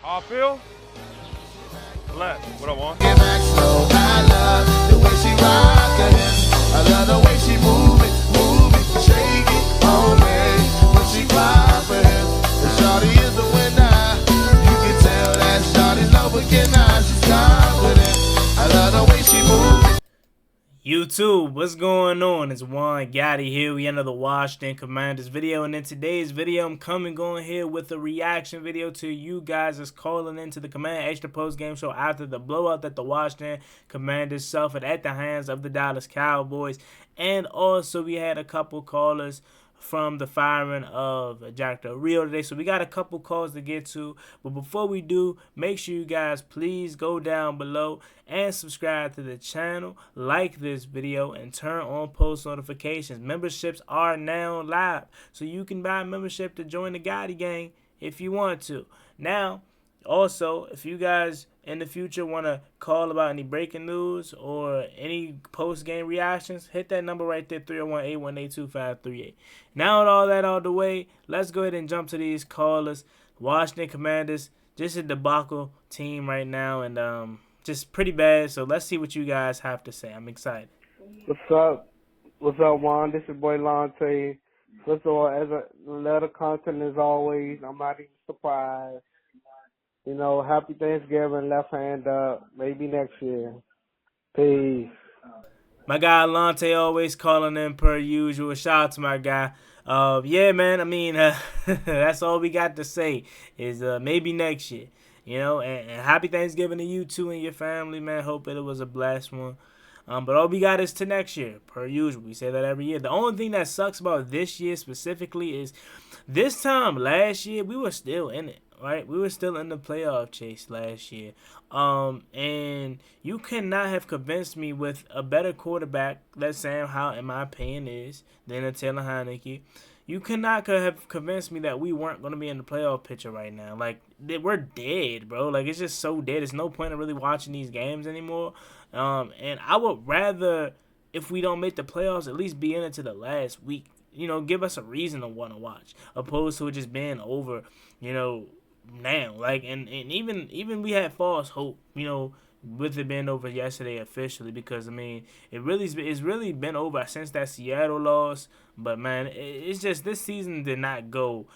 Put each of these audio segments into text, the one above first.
How I feel? Blessed. What I want? Get back slow. I love the way she rock it. I love the way she move it, shake it on me. When she cry for him, the shawty is the winner. You can tell that shawty's no beginner. She's confident. I love the way she move it. YouTube, what's going on? It's Juan Gotti here. We enter the Washington Commanders video, and in today's video, I'm going here with a reaction video to you guys that's calling into the Command Extra Post Game Show after the blowout that the Washington Commanders suffered at the hands of the Dallas Cowboys, and also we had a couple callers from the firing of Jack Del Rio today. So we got a couple calls to get to. But before we do, make sure you guys please go down below and subscribe to the channel, like this video, and turn on post notifications. Memberships are now live, so you can buy a membership to join the Gotti Gang if you want to. Now, also, if you guys in the future want to call about any breaking news or any post-game reactions, hit that number right there, 301-818-2538. Now with all that out of the way, let's go ahead and jump to these callers. Washington Commanders, just a debacle team right now, and just pretty bad. So let's see what you guys have to say. I'm excited. What's up? What's up, Juan? This is boy Lonte. First of all, as a letter content as always, I'm not even surprised. You know, happy Thanksgiving, left hand up, maybe next year. Peace. My guy Lonte always calling in per usual. Shout out to my guy. Yeah, man, I mean, that's all we got to say is maybe next year. You know, and happy Thanksgiving to you too and your family, man. Hope it was a blessed one. But all we got is to next year, per usual. We say that every year. The only thing that sucks about this year specifically is this time last year, we were still in it, right? We were still in the playoff chase last year. And you cannot have convinced me with a better quarterback that Sam Howell, in my opinion, is than a Taylor Heineke. You cannot have convinced me that we weren't going to be in the playoff picture right now. Like, we're dead, bro. Like, it's just so dead. There's no point in really watching these games anymore. And I would rather, if we don't make the playoffs, at least be in it to the last week. You know, give us a reason to want to watch, opposed to it just being over, you know, now. Like, and even we had false hope, you know, with it being over yesterday officially, because I mean it's really been over since that Seattle loss. But man, it's just this season did not go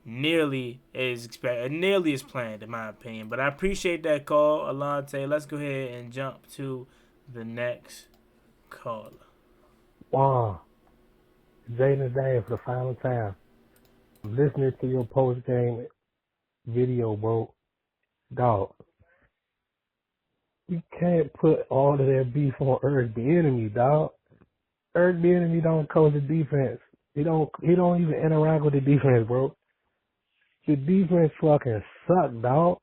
nearly as planned in my opinion. But I appreciate that call, Alante. Let's go ahead and jump to the next caller. Wow, Jaden's Day for the final time. I'm listening to your post game video, bro. Dog, you can't put all of that beef on Bieniemy, dog. Bieniemy don't coach the defense. He don't even interact with the defense, bro. The defense fucking suck, dog.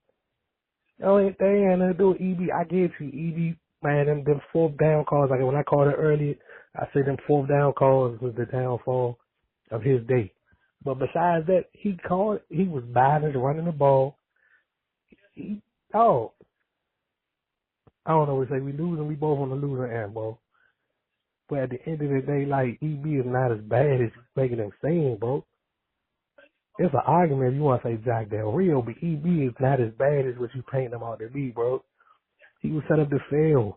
The only thing I do with EB, I get you, EB, man, them fourth down calls, like when I called it earlier, I said them fourth down calls was the downfall of his day. But besides that, he was balanced, running the ball. Dog. I don't know what to say. We losing. We both on the losing end, bro. But at the end of the day, like, EB is not as bad as making them seem, bro. It's an argument if you want to say Jack Del Rio, but EB is not as bad as what you paint him out to be, bro. He was set up to fail.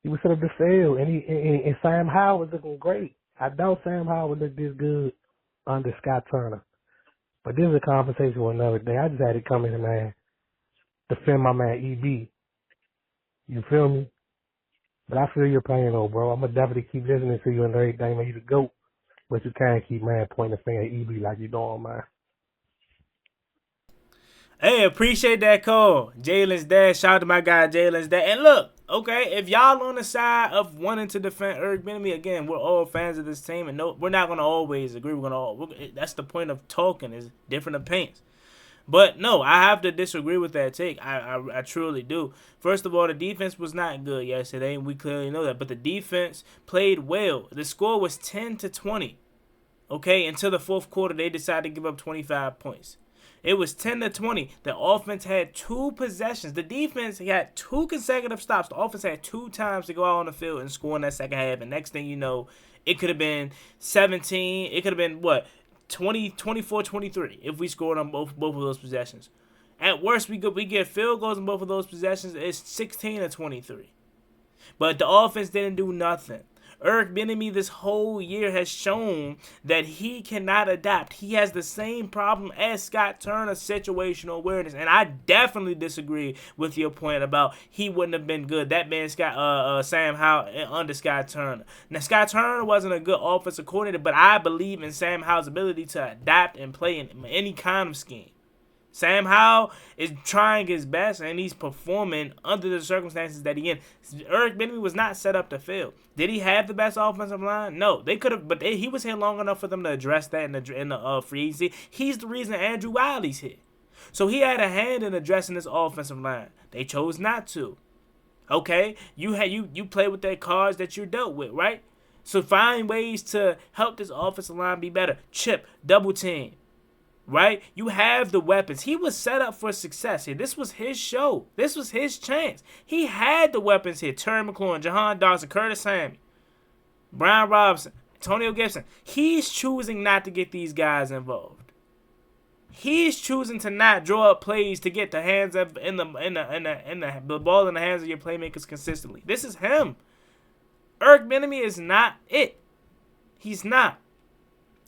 And and Sam Howell was looking great. I doubt Sam Howell would look this good under Scott Turner. But this is a conversation for another day. I just had to come in, man, defend my man EB. You feel me? But I feel your pain, though, bro. I'm going to definitely keep listening to you and everything, man. You the GOAT. But you can't keep, man, pointing the finger at EB like you doing, man. Hey, appreciate that call. Jalen's dad. Shout out to my guy Jalen's dad. And look, okay, if y'all on the side of wanting to defend Bieniemy, again, we're all fans of this team, and no, we're not going to always agree. That's the point of talking, is different opinions. But no, I have to disagree with that take. I truly do. First of all, the defense was not good yesterday, and we clearly know that. But the defense played well. The score was 10-20. Okay, until the fourth quarter, they decided to give up 25 points. It was 10-20. The offense had 2 possessions. The defense had 2 consecutive stops. The offense had 2 times to go out on the field and score in that second half. And next thing you know, it could have been 17. It could have been, what, 24-23 if we scored on both of those possessions. At worst, we get field goals in both of those possessions. It's 16-23. But the offense didn't do nothing. Eric Bieniemy this whole year has shown that he cannot adapt. He has the same problem as Scott Turner, situational awareness. And I definitely disagree with your point about he wouldn't have been good. That man, Sam Howell, under Scott Turner. Now, Scott Turner wasn't a good offensive coordinator, but I believe in Sam Howell's ability to adapt and play in any kind of scheme. Sam Howell is trying his best, and he's performing under the circumstances that he in. Eric Bieniemy was not set up to fail. Did he have the best offensive line? No. They could have, but he was here long enough for them to address that in the free agency. He's the reason Andrew Wiley's here. So he had a hand in addressing this offensive line. They chose not to. Okay? You play with their cards that you're dealt with, right? So find ways to help this offensive line be better. Chip, double team. Right? You have the weapons. He was set up for success here. This was his show. This was his chance. He had the weapons here. Terry McLaurin, Jahan Dawson, Curtis Samuel, Brian Robinson, Antonio Gibson. He's choosing not to get these guys involved. He's choosing to not draw up plays to get the hands of the ball in the hands of your playmakers consistently. This is him. Eric Bieniemy is not it. He's not.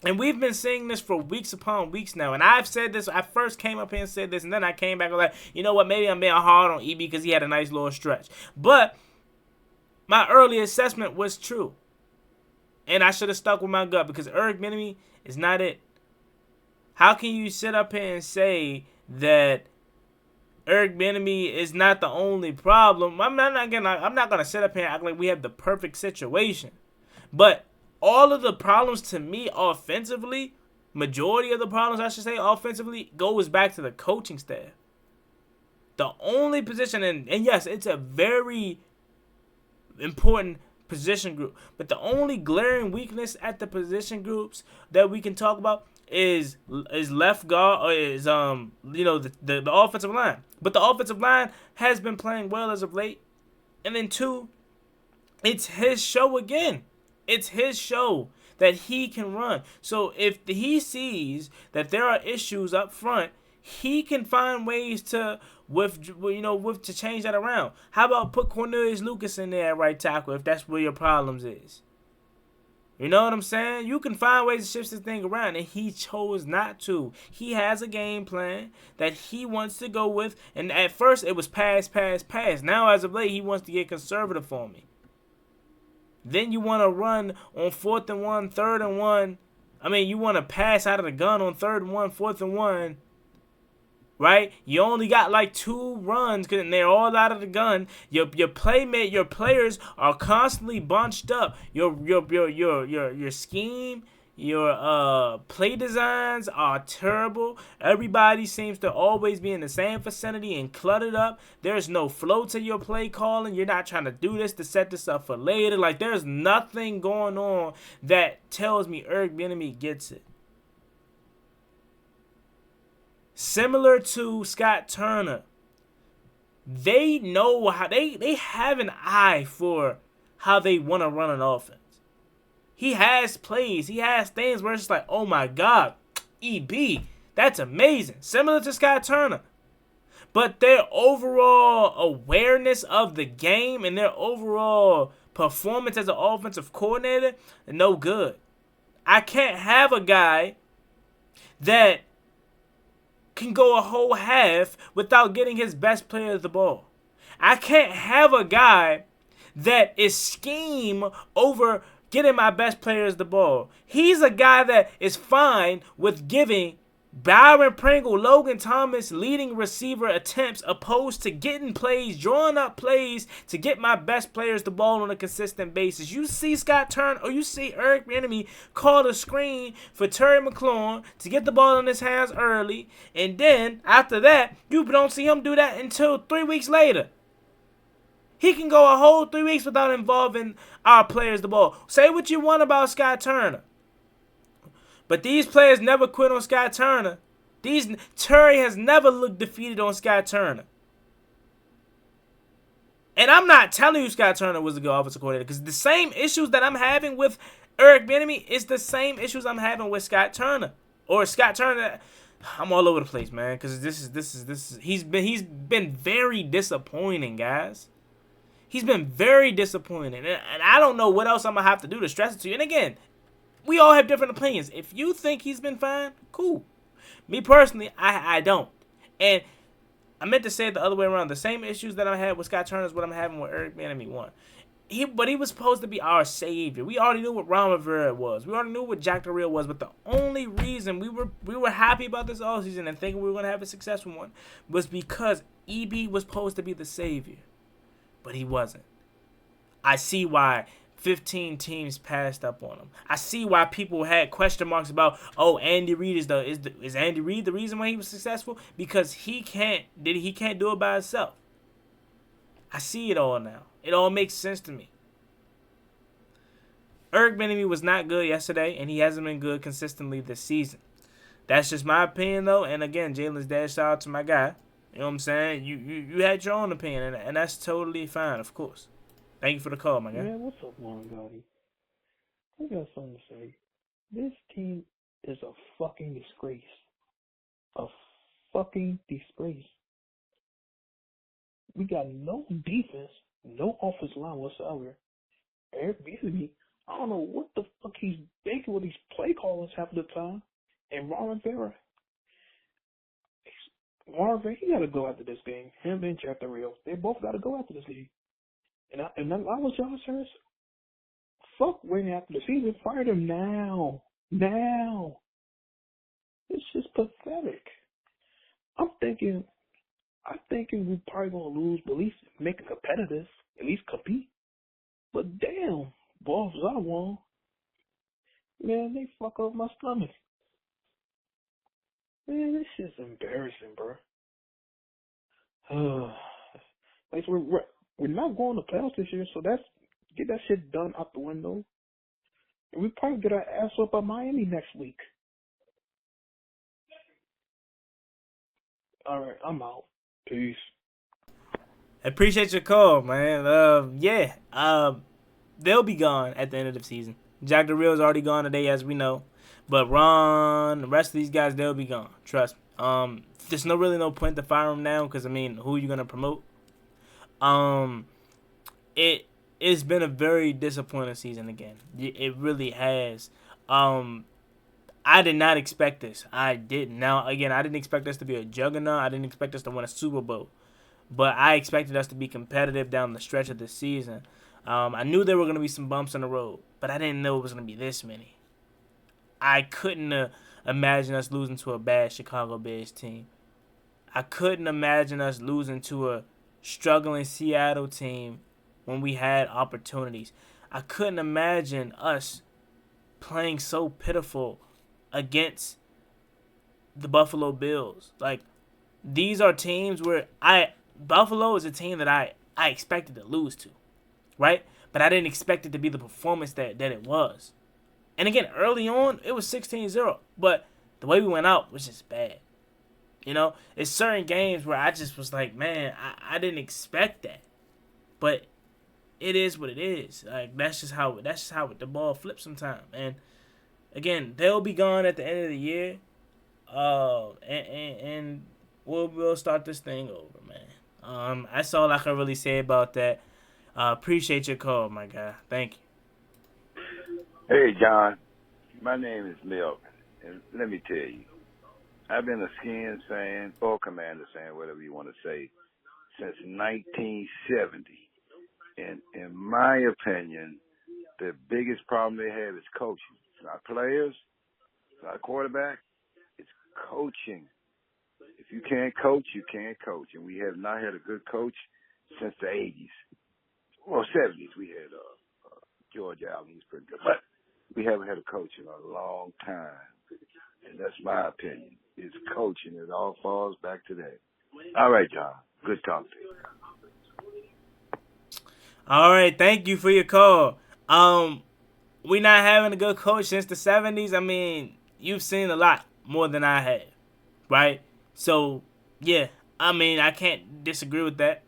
And we've been saying this for weeks upon weeks now. And I've said this. I first came up here and said this. And then I came back and was like, you know what? Maybe I'm being hard on EB because he had a nice little stretch. But my early assessment was true. And I should have stuck with my gut because Eric Bieniemy is not it. How can you sit up here and say that Eric Bieniemy is not the only problem? I'm not going to sit up here and act like we have the perfect situation. But all of the problems to me offensively, majority of the problems I should say offensively, goes back to the coaching staff. The only position, and yes, it's a very important position group, but the only glaring weakness at the position groups that we can talk about is left guard, or is the offensive line. But the offensive line has been playing well as of late. And then two, it's his show again. It's his show that he can run. So if he sees that there are issues up front, he can find ways to to change that around. How about put Cornelius Lucas in there at right tackle if that's where your problems is? You know what I'm saying? You can find ways to shift this thing around, and he chose not to. He has a game plan that he wants to go with, and at first it was pass. Now as of late, he wants to get conservative for me. Then you want to run on 4th and 1, 3rd and 1. I mean, you want to pass out of the gun on 3rd and 1, 4th and 1. Right? You only got like 2 runs and they're all out of the gun. Your players are constantly bunched up. Your scheme, your play designs are terrible. Everybody seems to always be in the same vicinity and cluttered up. There's no flow to your play calling. You're not trying to do this to set this up for later. Like, there's nothing going on that tells me Eric Bieniemy gets it. Similar to Scott Turner, they know how they have an eye for how they want to run an offense. He has plays. He has things where it's just like, oh my God, EB, that's amazing. Similar to Scott Turner. But their overall awareness of the game and their overall performance as an offensive coordinator, no good. I can't have a guy that can go a whole half without getting his best player the ball. I can't have a guy that is scheme over getting my best players the ball. He's a guy that is fine with giving Byron Pringle, Logan Thomas leading receiver attempts opposed to getting plays, drawing up plays to get my best players the ball on a consistent basis. You see Scott Turner or you see Eric Bieniemy call the screen for Terry McLaurin to get the ball in his hands early, and then after that, you don't see him do that until 3 weeks later. He can go a whole 3 weeks without involving our players the ball. Say what you want about Scott Turner, but these players never quit on Scott Turner. Terry has never looked defeated on Scott Turner. And I'm not telling you Scott Turner was a good offensive coordinator, because the same issues that I'm having with Eric Bieniemy is the same issues I'm having with Scott Turner. or Scott Turner. I'm all over the place, man, because this is he's been very disappointing, guys. He's been very disappointing, and I don't know what else I'm gonna have to do to stress it to you. And again, we all have different opinions. If you think he's been fine, cool. Me personally, I don't. And I meant to say it the other way around. The same issues that I had with Scott Turner is what I'm having with Eric Bieniemy. One, but he was supposed to be our savior. We already knew what Ron Rivera was. We already knew what Jack Del Rio was. But the only reason we were happy about this offseason and thinking we were going to have a successful one was because EB was supposed to be the savior. But he wasn't. I see why 15 teams passed up on him. I see why people had question marks about, oh, Andy Reid is Andy Reid the reason why he was successful? Because he can't do it by himself. I see it all now. It all makes sense to me. Eric Bieniemy was not good yesterday, and he hasn't been good consistently this season. That's just my opinion, though. And again, Jalen's dad, shout out to my guy. You know what I'm saying? You had your own opinion, and that's totally fine, of course. Thank you for the call, my guy. Man, what's up, Juan Gotti? I got something to say. This team is a fucking disgrace. A fucking disgrace. We got no defense, no offensive line whatsoever. Eric Bieniemy, I don't know what the fuck he's making with these play callers half the time. And Ron Rivera, he got to go after this game. Him and Jack Del Rio, they both got to go after this game. And I was Josh Harris. Fuck waiting after the season. Fire them now. Now. It's just pathetic. I'm thinking we're probably going to lose, but at least make it competitive. At least compete. But damn, balls I won. Man, they fuck up my stomach. Man, this shit's embarrassing, bro. Like we're not going to playoffs this year, so get that shit done out the window. And we probably get our ass up by Miami next week. All right, I'm out. Peace. I appreciate your call, man. They'll be gone at the end of the season. Jack Del Rio's already gone today, as we know. But Ron, the rest of these guys, they'll be gone. Trust me. There's really no point to fire them now because, I mean, who are you going to promote? It's been a very disappointing season again. It really has. I did not expect this. I didn't. Now, again, I didn't expect us to be a juggernaut. I didn't expect us to win a Super Bowl. But I expected us to be competitive down the stretch of the season. I knew there were going to be some bumps in the road, but I didn't know it was going to be this many. I couldn't imagine us losing to a bad Chicago Bears team. I couldn't imagine us losing to a struggling Seattle team when we had opportunities. I couldn't imagine us playing so pitiful against the Buffalo Bills. Like, these are teams where Buffalo is a team that I expected to lose to, right? But I didn't expect it to be the performance that it was. And again, early on, it was 16-0. But the way we went out was just bad. You know, it's certain games where I just was like, man, I didn't expect that. But it is what it is. Like, that's just how the ball flips sometimes. And again, they'll be gone at the end of the year. And we'll start this thing over, man. That's all I can really say about that. Appreciate your call, my guy. Thank you. Hey, John. My name is Milton, and let me tell you, I've been a Skins fan, or Commander fan, whatever you want to say, since 1970. And in my opinion, the biggest problem they have is coaching. It's not players, it's not quarterback, it's coaching. If you can't coach, you can't coach. And we have not had a good coach since the 80s. Well, 70s. We had George Allen. He's pretty good. But we haven't had a coach in a long time. And that's my opinion. It's coaching. It all falls back to that. All right, John. Good talking to you. All right. Thank you for your call. We're not having a good coach since the 70s. I mean, you've seen a lot more than I have, right? So, yeah. I mean, I can't disagree with that.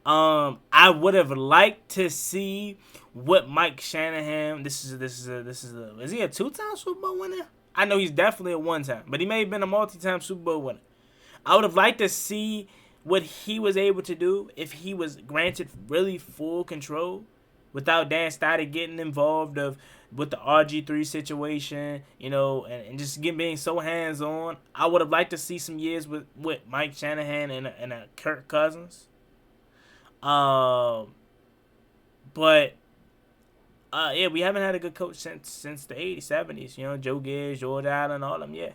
I would have liked to see what Mike Shanahan. Is he a 2-time Super Bowl winner? I know he's definitely a one-time, but he may have been a multi-time Super Bowl winner. I would have liked to see what he was able to do if he was granted really full control without Dan Snyder getting involved with the RG3 situation, and just being so hands-on. I would have liked to see some years with Mike Shanahan and Kirk Cousins. But we haven't had a good coach since the 80s, 70s. Joe Gibbs, George Allen, all of them, yeah.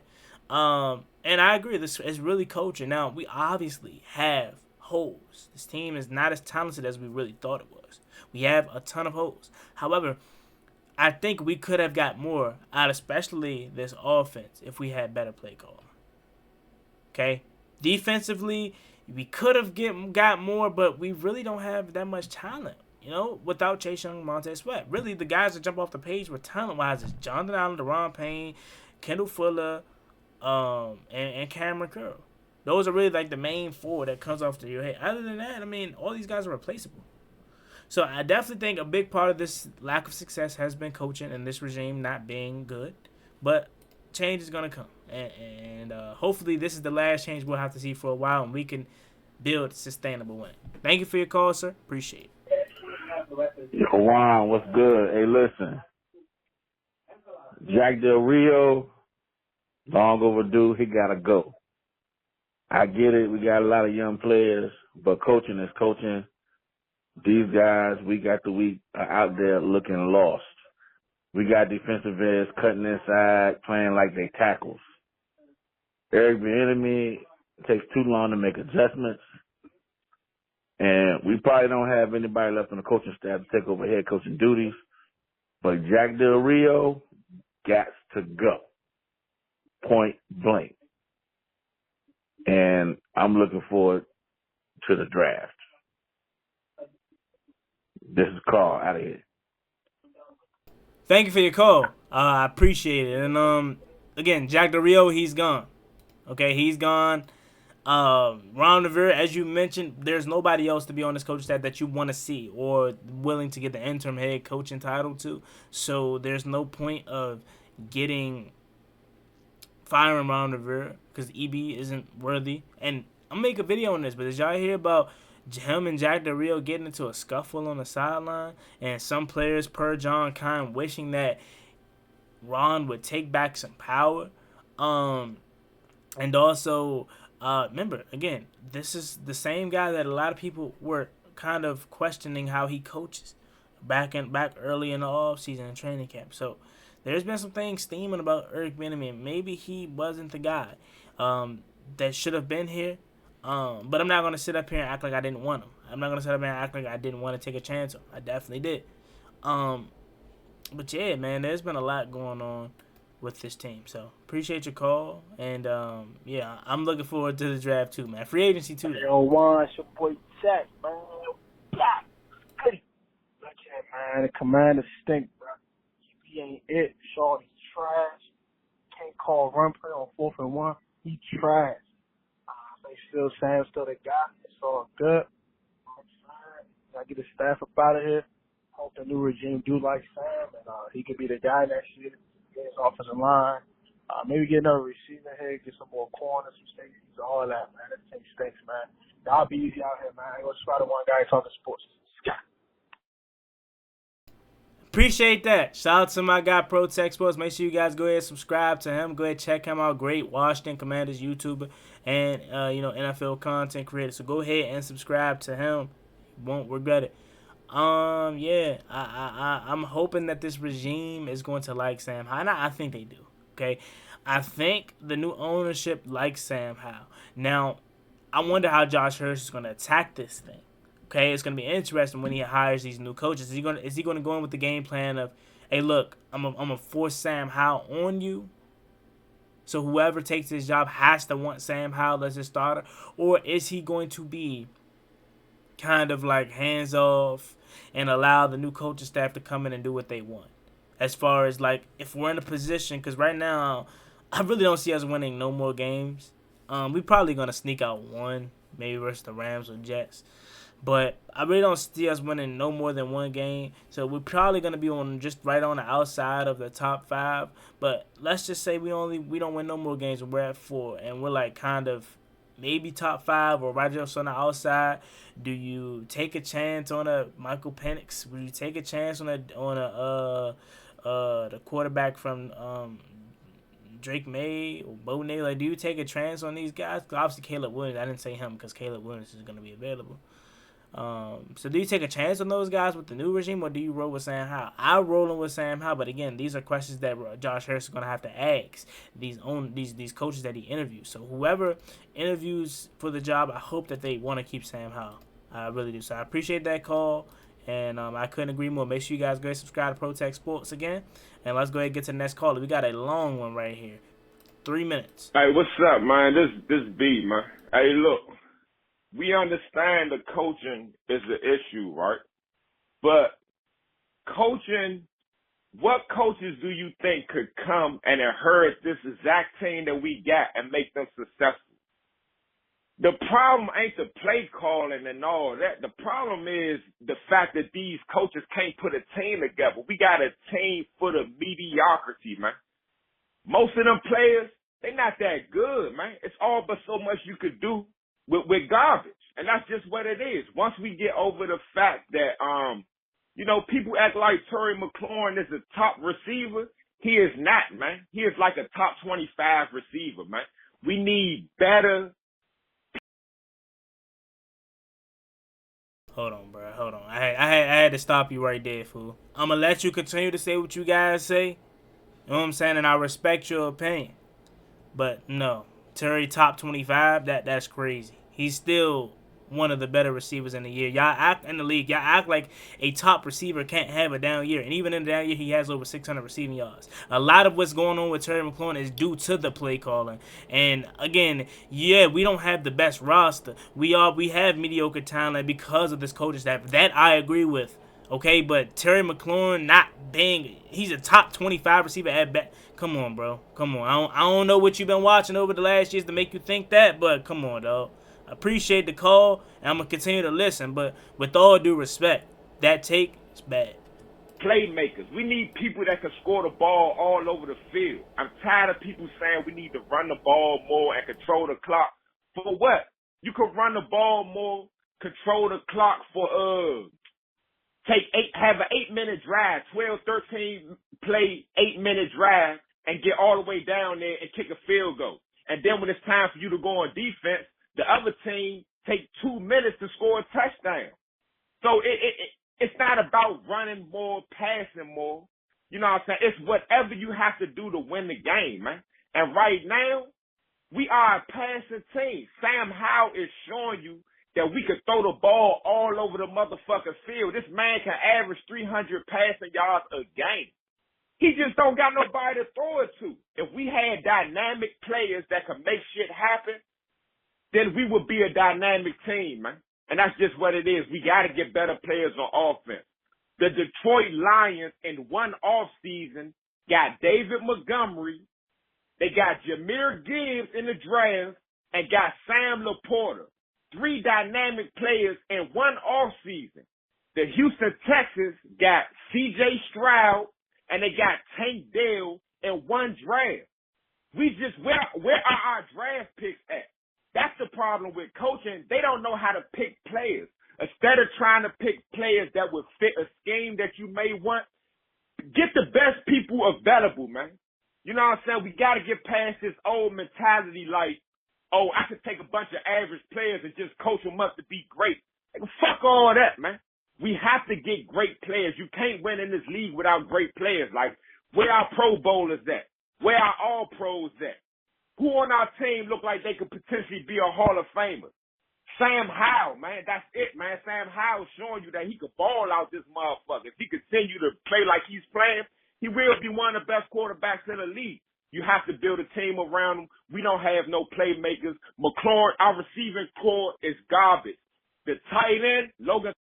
And I agree, this is really coaching. Now, we obviously have holes. This team is not as talented as we really thought it was. We have a ton of holes. However, I think we could have got more out, especially this offense, if we had better play call. Okay? Defensively, we could have got more, but we really don't have that much talent. Without Chase Young, Montez Sweat. Really, the guys that jump off the page were talent-wise is Jonathan Allen, Deron Payne, Kendall Fuller, and Cameron Curl. Those are really like the main four that comes off to your head. Other than that, I mean, all these guys are replaceable. So I definitely think a big part of this lack of success has been coaching and this regime not being good. But change is going to come. And hopefully this is the last change we'll have to see for a while and we can build sustainable win. Thank you for your call, sir. Appreciate it. Yo, Juan, what's good? Hey, listen. Jack Del Rio, long overdue. He got to go. I get it. We got a lot of young players, but coaching is coaching. These guys, week after week, are out there looking lost. We got defensive ends cutting inside, playing like they tackles. Eric Bieniemy takes too long to make adjustments. And we probably don't have anybody left on the coaching staff to take over head coaching duties. But Jack Del Rio got to go. Point blank. And I'm looking forward to the draft. This is Carl out of here. Thank you for your call. I appreciate it. And again, Jack Del Rio, he's gone. Okay, he's gone. Ron Rivera, as you mentioned, there's nobody else to be on this coaching staff that you want to see or willing to get the interim head coaching title to. So there's no point of firing Ron Rivera because EB isn't worthy. And I'll make a video on this, but did y'all hear about him and Jack Del Rio getting into a scuffle on the sideline? And some players, per John Kine, wishing that Ron would take back some power. And also, remember, again, this is the same guy that a lot of people were kind of questioning how he coaches back early in the offseason and training camp. So there's been some things steaming about Eric Bieniemy. Maybe he wasn't the guy that should have been here. But I'm not going to sit up here and act like I didn't want him. I'm not going to sit up here and act like I didn't want to take a chance on him. I definitely did. But yeah, man, there's been a lot going on with this team. So appreciate your call. And yeah, I'm looking forward to the draft too, man. Free agency too. Yo, Juan, it's your boy Zach, man. Black. Hey. Look at man, the Commanders stink, bro. He ain't it. Shorty's trash. Can't call run play on 4th and 1. He trash. They Sam's still the guy. It's all good. I'm fine. I get the staff up out of here. Hope the new regime do like Sam, and he could be the guy next year. Get his offensive line. Maybe get another receiver here, get some more corners, some safeties, all that, man. That thing stinks, man. Y'all be easy out here, man. I ain't gonna try to one guy talking sports. Scott. Appreciate that. Shout out to my guy Pro Tech Sports. Make sure you guys go ahead and subscribe to him. Go ahead and check him out. Great Washington Commanders YouTuber and NFL content creator. So go ahead and subscribe to him. You won't regret it. Yeah, I'm hoping that this regime is going to like Sam Howell. And I think they do. Okay, I think the new ownership likes Sam Howell. Now, I wonder how Josh Hurst is going to attack this thing. Okay, it's going to be interesting when he hires these new coaches. Is he going to go in with the game plan of, hey, look, I'm gonna force Sam Howell on you, so whoever takes this job has to want Sam Howell as his starter? Or is he going to be kind of like hands off and allow the new coaching staff to come in and do what they want? As far as, like, if we're in a position, because right now, I really don't see us winning no more games. We're probably going to sneak out one, maybe versus the Rams or Jets. But I really don't see us winning no more than one game. So we're probably gonna be on just right on the outside of the top 5. But let's just say we don't win no more games and we're at 4 and we're like kind of maybe top 5 or right just on the outside. Do you take a chance on a Michael Penix? Will you take a chance on the quarterback from Drake May or Bo Nay? Like, do you take a chance on these guys? 'Cause obviously Caleb Williams. I didn't say him because Caleb Williams is gonna be available. So do you take a chance on those guys with the new regime, or do you roll with Sam Howell? I'm rolling with Sam Howell, but again, these are questions that Josh Harris is going to have to ask these coaches that he interviews. So whoever interviews for the job, I hope that they want to keep Sam Howell. I really do. So I appreciate that call, and I couldn't agree more. Make sure you guys go ahead and subscribe to Protect Sports again, and let's go ahead and get to the next caller. We got a long one right here, 3 minutes. Hey, what's up, man? This B, man. Hey, look. We understand the coaching is the issue, right? But coaching, what coaches do you think could come and inherit this exact team that we got and make them successful? The problem ain't the play calling and all that. The problem is the fact that these coaches can't put a team together. We got a team full of mediocrity, man. Most of them players, they not that good, man. It's all but so much you could do with garbage. And that's just what it is. Once we get over the fact that, people act like Terry McLaurin is a top receiver. He is not, man. He is like a top 25 receiver, man. We need better. Hold on, bro. Hold on. I had to stop you right there, fool. I'm going to let you continue to say what you guys say. You know what I'm saying? And I respect your opinion. But no. Terry top 25, that's crazy. He's still one of the better receivers in the year. Y'all act in the league. Y'all act like a top receiver can't have a down year. And even in the down year, he has over 600 receiving yards. A lot of what's going on with Terry McLaurin is due to the play calling. And again, yeah, we don't have the best roster. We have mediocre talent because of this coaching staff. That I agree with. Okay, but Terry McLaurin not being, he's a top 25 receiver at best. Come on, bro. Come on. I don't know what you've been watching over the last years to make you think that, but come on, dog. I appreciate the call, and I'm going to continue to listen, but with all due respect, that take is bad. Playmakers. We need people that can score the ball all over the field. I'm tired of people saying we need to run the ball more and control the clock. For what? You can run the ball more, control the clock for, have an 8-minute drive, 12, 13 play 8-minute drive, and get all the way down there and kick a field goal. And then when it's time for you to go on defense, the other team take 2 minutes to score a touchdown. So it's not about running more, passing more. You know what I'm saying? It's whatever you have to do to win the game, man. And right now, we are a passing team. Sam Howell is showing you that we could throw the ball all over the motherfucking field. This man can average 300 passing yards a game. He just don't got nobody to throw it to. If we had dynamic players that could make shit happen, then we would be a dynamic team, man. And that's just what it is. We got to get better players on offense. The Detroit Lions in one offseason got David Montgomery. They got Jahmyr Gibbs in the draft and got Sam Laporta. 3 dynamic players in one offseason. The Houston Texans got C.J. Stroud and they got Tank Dell in one draft. Where are our draft picks at? That's the problem with coaching. They don't know how to pick players. Instead of trying to pick players that would fit a scheme that you may want, get the best people available, man. You know what I'm saying? We got to get past this old mentality like, oh, I could take a bunch of average players and just coach them up to be great. Like, fuck all that, man. We have to get great players. You can't win in this league without great players. Like, where our Pro Bowlers at? Where our All-Pros at? Who on our team look like they could potentially be a Hall of Famer? Sam Howell, man. That's it, man. Sam Howell showing you that he could ball out this motherfucker. If he continue to play like he's playing, he will be one of the best quarterbacks in the league. You have to build a team around him. We don't have no playmakers. McLaurin, our receiving core is garbage. The tight end, Logan.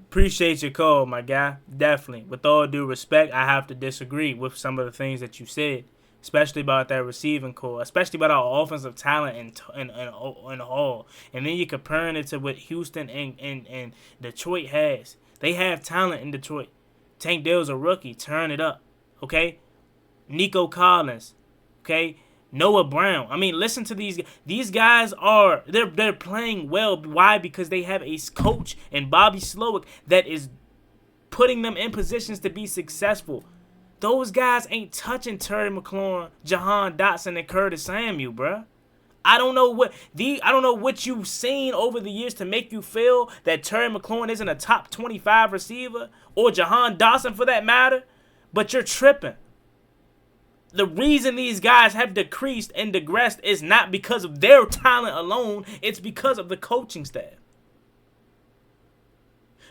Appreciate your call, my guy. Definitely. With all due respect, I have to disagree with some of the things that you said. especially about that receiving core, especially about our offensive talent in all. And then you're comparing it to what Houston and Detroit has. They have talent in Detroit. Tank Dell's a rookie. Turn it up, okay? Nico Collins, okay? Noah Brown. I mean, listen to these guys are they're playing well. Why? Because they have a coach in Bobby Slowick that is putting them in positions to be successful. Those guys ain't touching Terry McLaurin, Jahan Dotson, and Curtis Samuel, bruh. I don't know what you've seen over the years to make you feel that Terry McLaurin isn't a top 25 receiver, or Jahan Dotson for that matter, but you're tripping. The reason these guys have decreased and digressed is not because of their talent alone. It's because of the coaching staff.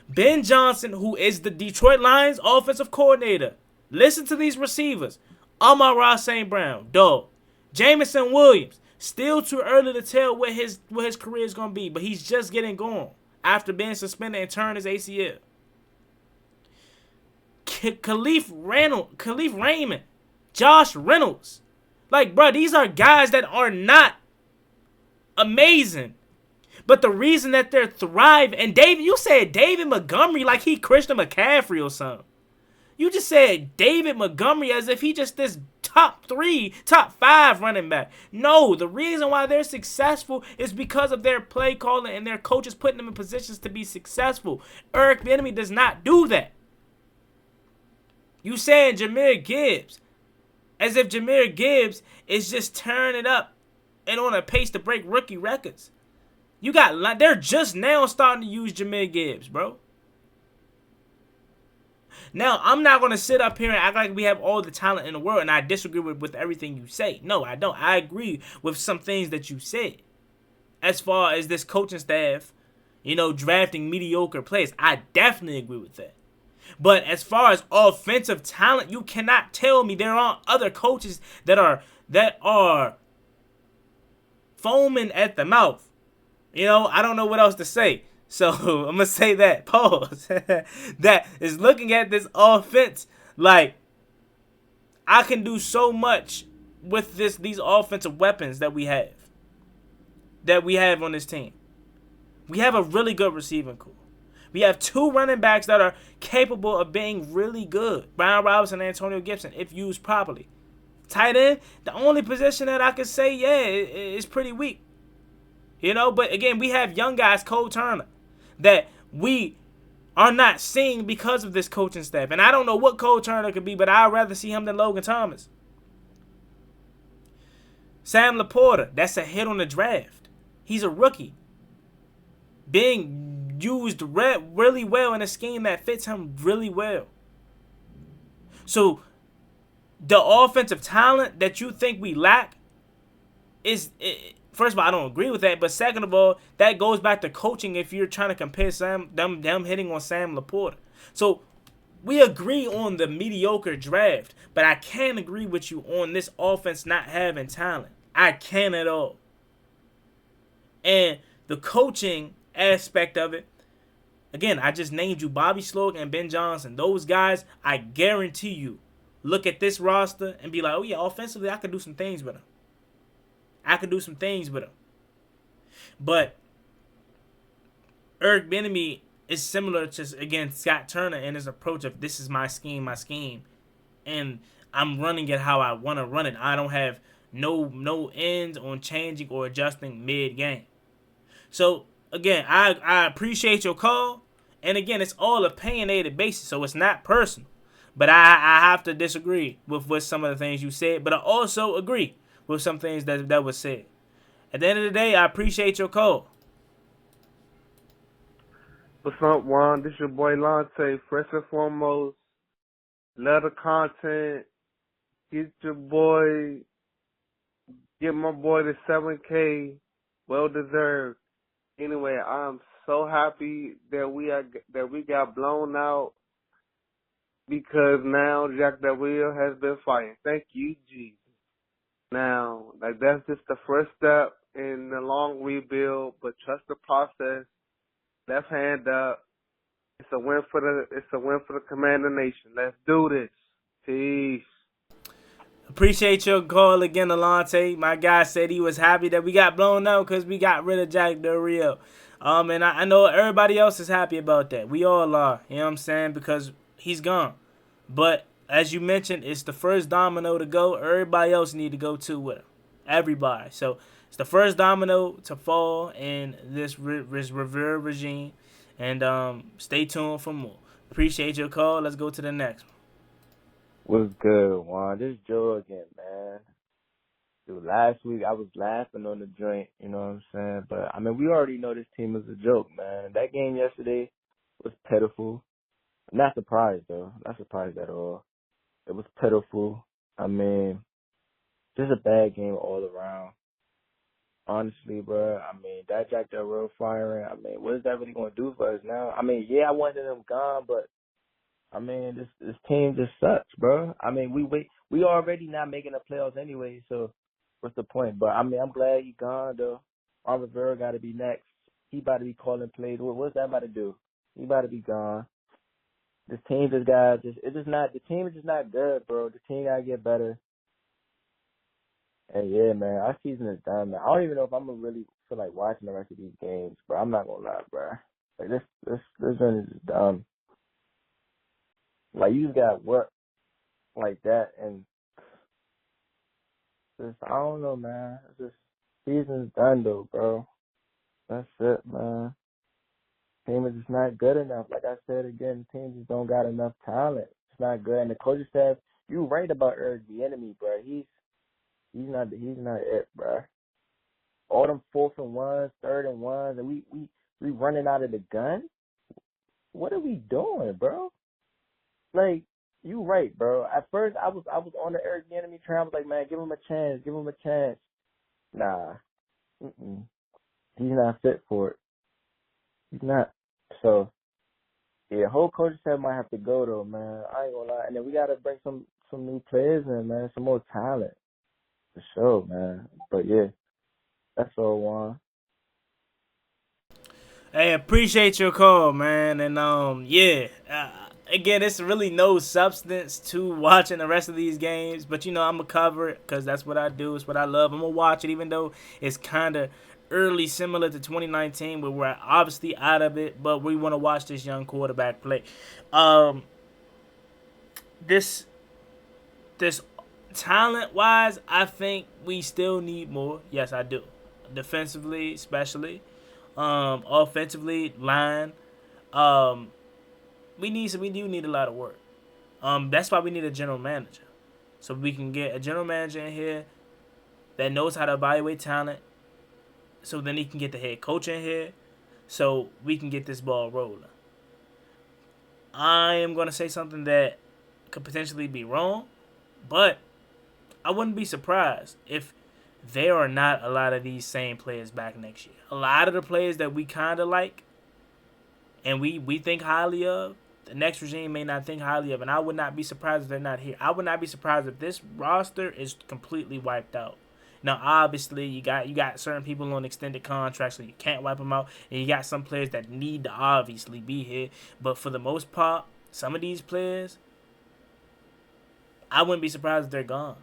Ben Johnson, who is the Detroit Lions offensive coordinator, listen to these receivers. Amon-Ra St. Brown, dog. Jameson Williams, still too early to tell what his career is going to be, but he's just getting going after being suspended and turned his ACL. Khalif Raymond, Josh Reynolds. Like, bro, these are guys that are not amazing. But the reason that they're thriving, and you said David Montgomery like he Christian McCaffrey or something. You just said David Montgomery as if he just this top 5 running back. No, the reason why they're successful is because of their play calling and their coaches putting them in positions to be successful. Eric Bieniemy does not do that. You saying Jahmyr Gibbs as if Jahmyr Gibbs is just turning it up and on a pace to break rookie records. They're just now starting to use Jahmyr Gibbs, bro. Now, I'm not going to sit up here and act like we have all the talent in the world and I disagree with everything you say. No, I don't. I agree with some things that you said. As far as this coaching staff, drafting mediocre players, I definitely agree with that. But as far as offensive talent, you cannot tell me there aren't other coaches that are foaming at the mouth. I don't know what else to say. So I'm going to say that, pause, that is looking at this offense like I can do so much with these offensive weapons that we have on this team. We have a really good receiving core. We have 2 running backs that are capable of being really good. Brian Robinson and Antonio Gibson, if used properly. Tight end, the only position that I could say, is pretty weak. But again, we have young guys, Cole Turner, that we are not seeing because of this coaching staff. And I don't know what Cole Turner could be, but I'd rather see him than Logan Thomas. Sam Laporta, that's a hit on the draft. He's a rookie. Being used really well in a scheme that fits him really well. So the offensive talent that you think we lack first of all, I don't agree with that, but second of all, that goes back to coaching if you're trying to compare them hitting on Sam Laporta. So we agree on the mediocre draft, but I can't agree with you on this offense not having talent. I can't at all. And the coaching aspect of it, again, I just named you Bobby Slowick and Ben Johnson. Those guys, I guarantee you, look at this roster and be like, oh yeah, offensively, I could do some things with them. But Eric Bieniemy is similar to, again, Scott Turner in his approach of this is my scheme, and I'm running it how I want to run it. I don't have no ends on changing or adjusting mid-game. So, again, I appreciate your call. And, again, it's all opinionated basis, so it's not personal. But I have to disagree with some of the things you said. But I also agree with some things that was said. At the end of the day, I appreciate your call. What's up, Juan? This your boy Lante. First and foremost, love the content. Get my boy the 7K. Well deserved. Anyway, I'm so happy that we got blown out because now Jack Del Rio has been fighting. Thank you, Jesus. Now, that's just the first step in the long rebuild, but trust the process. Left hand up. It's a win for the Commander Nation. Let's do this. Peace. Appreciate your call again, Alante. My guy said he was happy that we got blown out because we got rid of Jack Del Rio. And I know everybody else is happy about that. We all are. You know what I'm saying? Because he's gone. But as you mentioned, it's the first domino to go. Everybody else need to go too with him. Everybody. So it's the first domino to fall in this Rivera regime. And stay tuned for more. Appreciate your call. Let's go to the next one. What's good, Juan? This is Joe again, man. Dude, last week I was laughing on the joint, you know what I'm saying? But, I mean, we already know this team is a joke, man. That game yesterday was pitiful. I'm not surprised, though. Not surprised at all. It was pitiful. I mean, just a bad game all around. Honestly, bro, I mean, that Jack Del Rio firing, I mean, what is that really going to do for us now? I mean, yeah, I wanted them gone, but I mean, this team just sucks, bro. I mean, we already not making the playoffs anyway, so what's the point? But I mean, I'm glad he gone though. Ron Rivera got to be next. He about to be calling plays. What's that about to do? He about to be gone. This team just got the team is just not good, bro. The team gotta get better. And yeah, man, our season is done, man. I don't even know if I'm gonna really feel like watching the rest of these games, bro. I'm not gonna lie, bro. Like this run is just dumb. Like, you just got work like that, and just, I don't know, man. It's just, season's done, though, bro. That's it, man. Team is just not good enough. Like I said again, the team just don't got enough talent. It's not good. And the coaching staff, you right about Eric Bieniemy, bro. He's not it, bro. All them 4th and 1s, 3rd and 1s, and we running out of the gun? What are we doing, bro? Like, you right, bro. At first, I was on the Eric Bieniemy train. I was like, man, give him a chance. Nah. He's not fit for it. He's not. So, yeah, whole coaching staff might have to go, though, man. I ain't gonna lie. And then we got to bring some new players in, man. Some more talent. For sure, man. But, yeah, that's all, Juan. Hey, appreciate your call, man. And, again, it's really no substance to watching the rest of these games. But, I'm going to cover it because that's what I do. It's what I love. I'm going to watch it even though it's kind of early, similar to 2019, where we're obviously out of it. But we want to watch this young quarterback play. This talent-wise, I think we still need more. Yes, I do. Defensively, especially. Offensively, line. We do need a lot of work. That's why we need a general manager. So we can get a general manager in here that knows how to evaluate talent. So then he can get the head coach in here. So we can get this ball rolling. I am going to say something that could potentially be wrong. But I wouldn't be surprised if there are not a lot of these same players back next year. A lot of the players that we kind of like and we think highly of, the next regime may not think highly of. And I would not be surprised if they're not here. I would not be surprised if this roster is completely wiped out. Now, obviously, you got certain people on extended contracts, so you can't wipe them out. And you got some players that need to obviously be here. But for the most part, some of these players, I wouldn't be surprised if they're gone.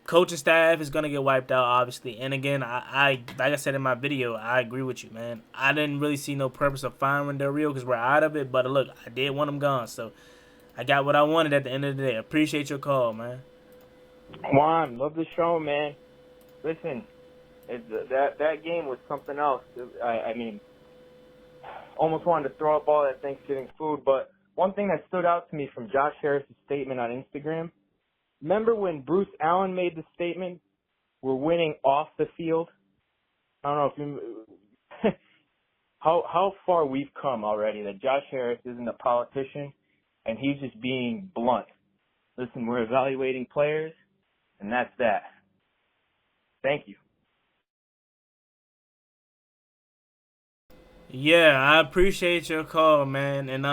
Coaching staff is going to get wiped out, obviously. And again, I like I said in my video, I agree with you, man. I didn't really see no purpose of firing Del Rio because we're out of it. But look, I did want him gone. So I got what I wanted at the end of the day. Appreciate your call, man. Juan, love the show, man. Listen, that game was something else. I mean, almost wanted to throw up all that Thanksgiving food. But one thing that stood out to me from Josh Harris' statement on Instagram, remember when Bruce Allen made the statement, we're winning off the field? I don't know if you how far we've come already, that Josh Harris isn't a politician and he's just being blunt. Listen, we're evaluating players, and that's that. Thank you. Yeah, I appreciate your call, man. And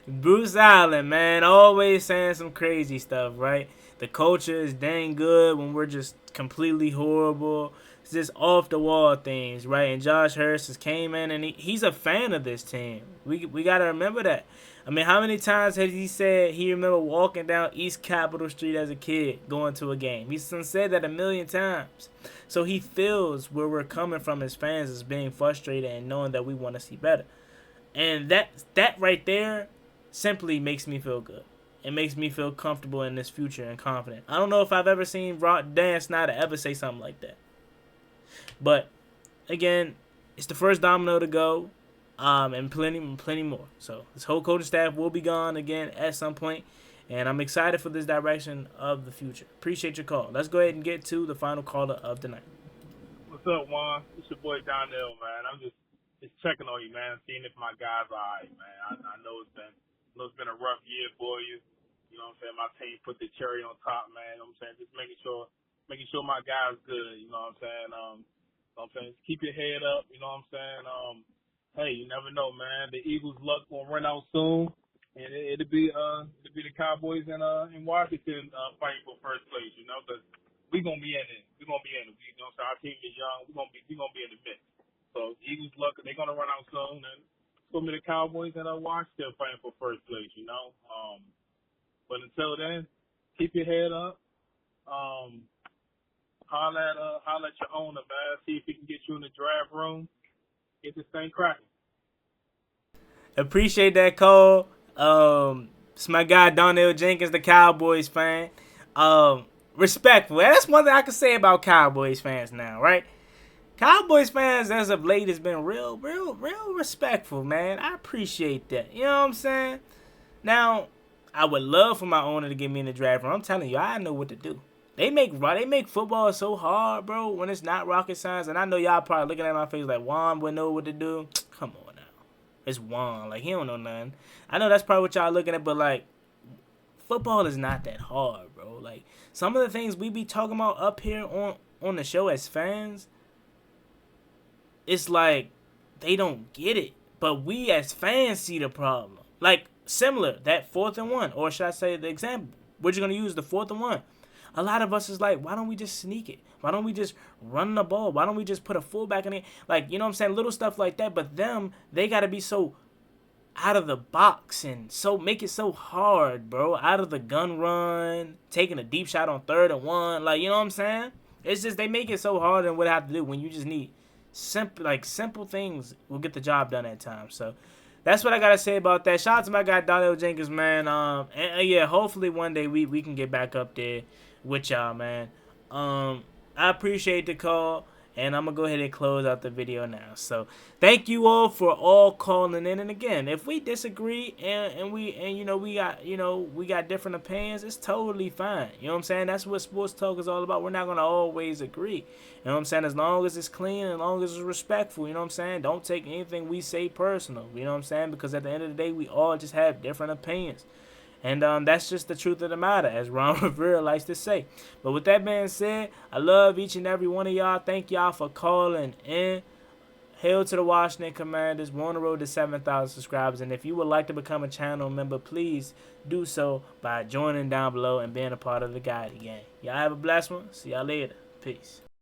Bruce Allen, man, always saying some crazy stuff, right? The culture is dang good when we're just completely horrible. It's just off the wall things, right? And Josh Harris has came in and he's a fan of this team. We gotta remember that. I mean, how many times has he said he remember walking down East Capitol Street as a kid going to a game? He's said that 1,000,000 times. So he feels where we're coming from as fans as being frustrated and knowing that we want to see better. And that right there simply makes me feel good. It makes me feel comfortable in this future and confident. I don't know if I've ever seen Dan Snyder ever say something like that. But again, it's the first domino to go, and plenty more. So this whole coaching staff will be gone again at some point, and I'm excited for this direction of the future. Appreciate your call. Let's go ahead and get to the final caller of the night. What's up, Juan? It's your boy Donnell, man. I'm just checking on you, man, seeing if my guys are all right, man. I know it's been a rough year for you. You know what I'm saying? My team put the cherry on top, man. You know what I'm saying? Just making sure my guys good. You know what I'm saying? Keep your head up. You know what I'm saying? Hey, you never know, man. The Eagles' luck will run out soon, and it'll be the Cowboys in Washington fighting for first place. You know, because we gonna be in it. We gonna be in it. You know, so our team is young. We gonna be in the mix. So Eagles' luck, they're gonna run out soon, and it's gonna be the Cowboys and Washington fighting for first place. You know. But until then, keep your head up. Holler at your owner, man. See if he can get you in the draft room. Get this thing cracking. Appreciate that call. It's my guy Donnell Jenkins, the Cowboys fan. Respectful. That's one thing I can say about Cowboys fans now, right? Cowboys fans as of late has been real respectful, man. I appreciate that. You know what I'm saying? Now, I would love for my owner to get me in the draft room. I'm telling you, I know what to do. They make football so hard, bro, when it's not rocket science. And I know y'all probably looking at my face like, Juan would know what to do. Come on now. It's Juan. Like, he don't know nothing. I know that's probably what y'all looking at, but, like, football is not that hard, bro. Like, some of the things we be talking about up here on the show as fans, it's like they don't get it. But we as fans see the problem. Like, similar, that 4th and 1. Or should I say the example? We're just going to use the 4th and 1. A lot of us is like, why don't we just sneak it? Why don't we just run the ball? Why don't we just put a fullback in it? Like, you know what I'm saying? Little stuff like that. But they got to be so out of the box and so make it so hard, bro. Out of the gun run, taking a deep shot on 3rd and 1. Like, you know what I'm saying? It's just they make it so hard and what I have to do when you just need simple things will get the job done at times. So that's what I got to say about that. Shout out to my guy Donnell Jenkins, man. And yeah, hopefully one day we can get back up there with y'all, man. I appreciate the call, and I'm gonna go ahead and close out the video now. So thank you all for all calling in. And again, if we disagree and we got different opinions, it's totally fine. You know what I'm saying? That's what sports talk is all about. We're not gonna always agree. You know what I'm saying? As long as it's clean, as long as it's respectful, you know what I'm saying? Don't take anything we say personal. You know what I'm saying? Because at the end of the day, we all just have different opinions. And that's just the truth of the matter, as Ron Rivera likes to say. But with that being said, I love each and every one of y'all. Thank y'all for calling in. Hail to the Washington Commanders. We're on the road to 7,000 subscribers. And if you would like to become a channel member, please do so by joining down below and being a part of the Gotti Gang. Y'all have a blessed one. See y'all later. Peace.